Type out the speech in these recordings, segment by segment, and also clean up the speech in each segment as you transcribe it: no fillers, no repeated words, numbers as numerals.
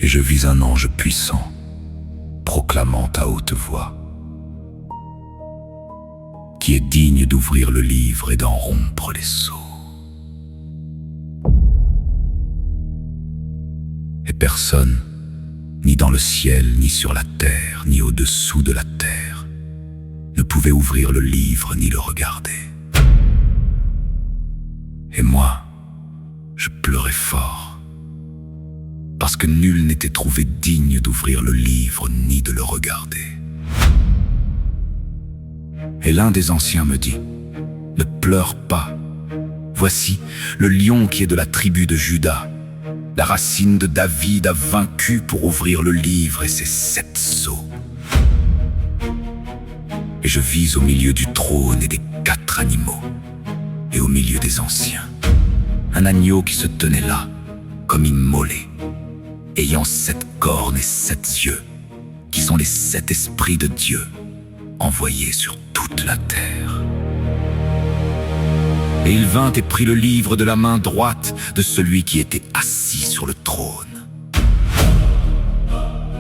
Et je vis un ange puissant, proclamant à haute voix: qui est digne d'ouvrir le livre et d'en rompre les sceaux. Et personne, ni dans le ciel, ni sur la terre, ni au-dessous de la terre, ne pouvait ouvrir le livre ni le regarder. Et moi, je pleurais fort, parce que nul n'était trouvé digne d'ouvrir le livre ni de le regarder. Et l'un des anciens me dit: ne pleure pas. Voici le lion qui est de la tribu de Juda. La racine de David a vaincu pour ouvrir le livre et ses 7 sceaux. Et je vis au milieu du trône et des 4 animaux, et au milieu des anciens, un agneau qui se tenait là, comme immolé, ayant 7 cornes et 7 yeux, qui sont les 7 esprits de Dieu, envoyés sur toute la terre. Et il vint et prit le livre de la main droite de celui qui était assis sur le trône.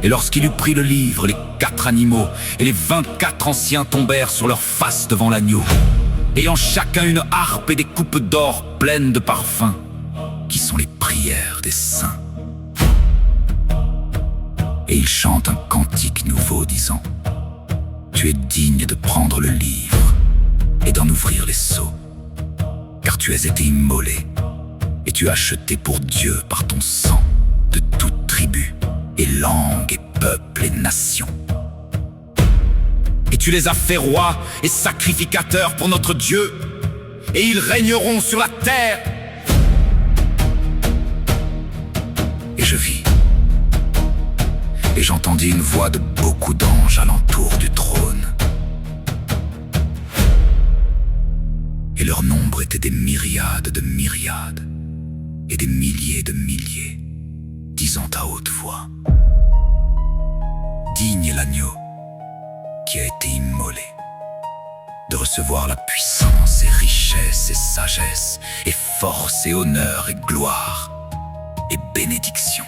Et lorsqu'il eut pris le livre, les 4 animaux et les 24 anciens tombèrent sur leurs faces devant l'agneau, ayant chacun une harpe et des coupes d'or pleines de parfums, qui sont les prières des saints. Et ils chantent un cantique nouveau, disant: tu es digne de prendre le livre et d'en ouvrir les sceaux, car tu as été immolé, et tu as acheté pour Dieu par ton sang de toute tribu, et langue, et peuple, et nation. Et tu les as fait rois et sacrificateurs pour notre Dieu, et ils régneront sur la terre. Et je vis, et j'entendis une voix de beaucoup d'anges alentour du trône. Et leur nombre était des myriades de myriades, et des milliers de milliers, disant à haute voix: digne est l'agneau qui a été immolé, de recevoir la puissance et richesse et sagesse, et force et honneur et gloire, et bénédiction.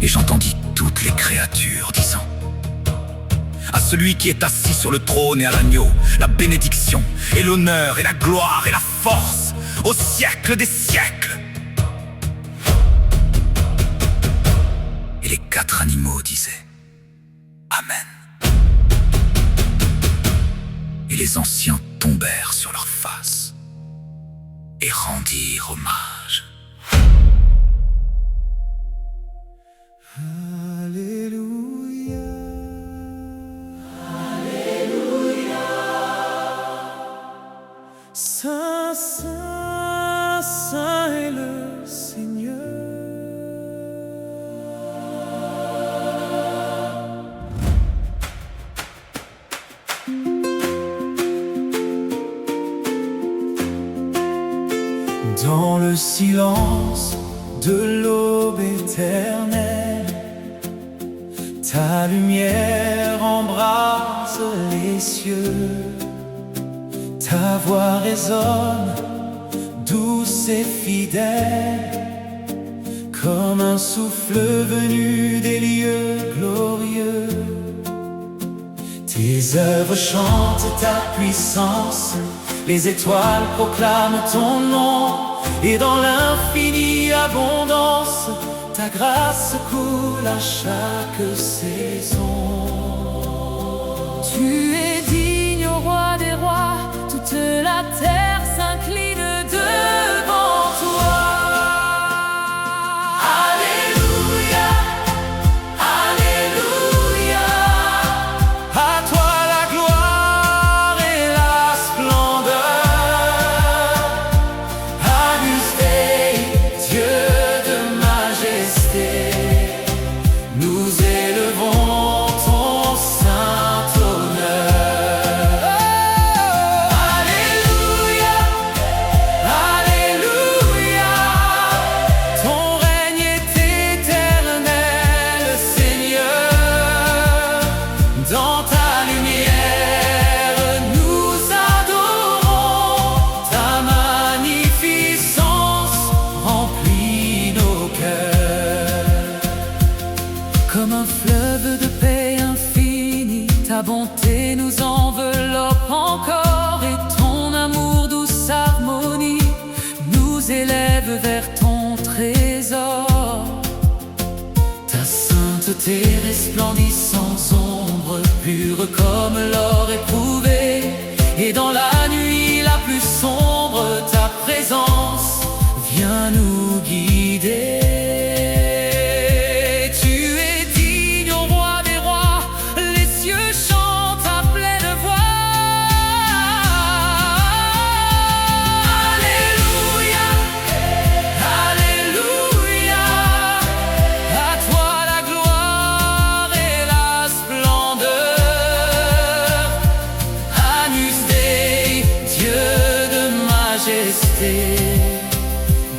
Et j'entendis toutes les créatures disant: à celui qui est assis sur le trône et à l'agneau, la bénédiction et l'honneur et la gloire et la force au siècle des siècles. Et les 4 animaux disaient: Amen. Et les anciens tombèrent sur leurs faces et rendirent hommage. Alléluia. Saint, saint, saint est le Seigneur. Dans le silence de l'aube éternelle, ta lumière embrase les cieux. Ta voix résonne, douce et fidèle, comme un souffle venu des lieux glorieux. Tes œuvres chantent ta puissance, les étoiles proclament ton nom, et dans l'infinie abondance, ta grâce coule à chaque saison. Tu es digne, ô roi des rois, toute la terre s'incline devant toi. Alléluia, Alléluia. À toi la gloire et la splendeur. Agnus Dieu de majesté, nous élevons ton saint honneur. Alléluia, encore, et ton amour, douce harmonie, nous élève vers ton trésor. Ta sainteté resplendit sans ombre, pure comme l'or éprouvé, et dans la nuit la plus sombre, ta présence vient nous guider.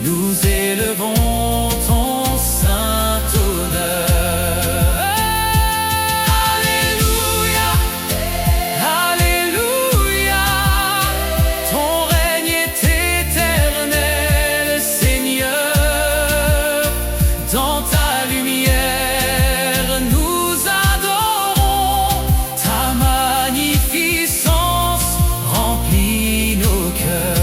Nous élevons ton saint honneur. Alléluia, Alléluia. Ton règne est éternel, Seigneur. Dans ta lumière, nous adorons. Ta magnificence remplit nos cœurs.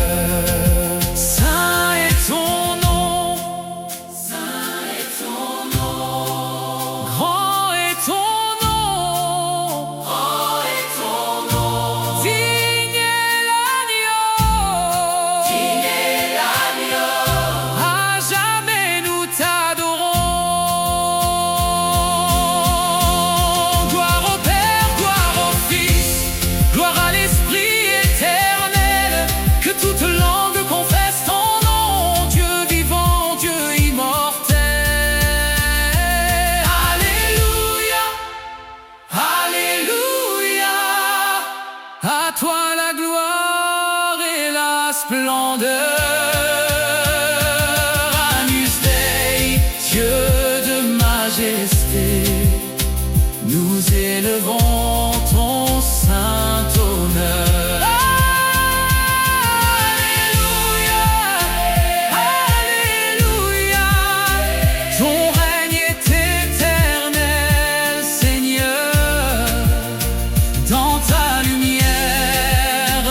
À toi la gloire et la splendeur. Agnus Dei, Dieu de majesté, nous élevons ton saint honneur. Alléluia, Alléluia. Ton règne est éternel, Seigneur. Dans ta lumière,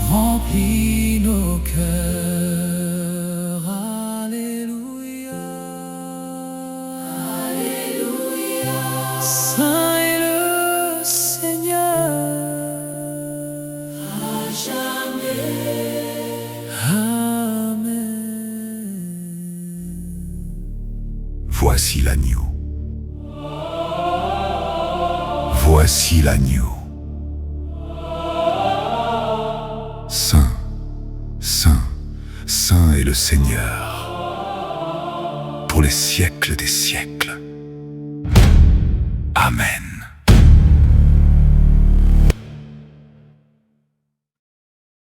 remplis nos cœurs. Alléluia, Alléluia. Saint est le Seigneur, à jamais. Amen. Voici l'agneau. Voici l'agneau. Saint, Saint, Saint est le Seigneur, pour les siècles des siècles. Amen.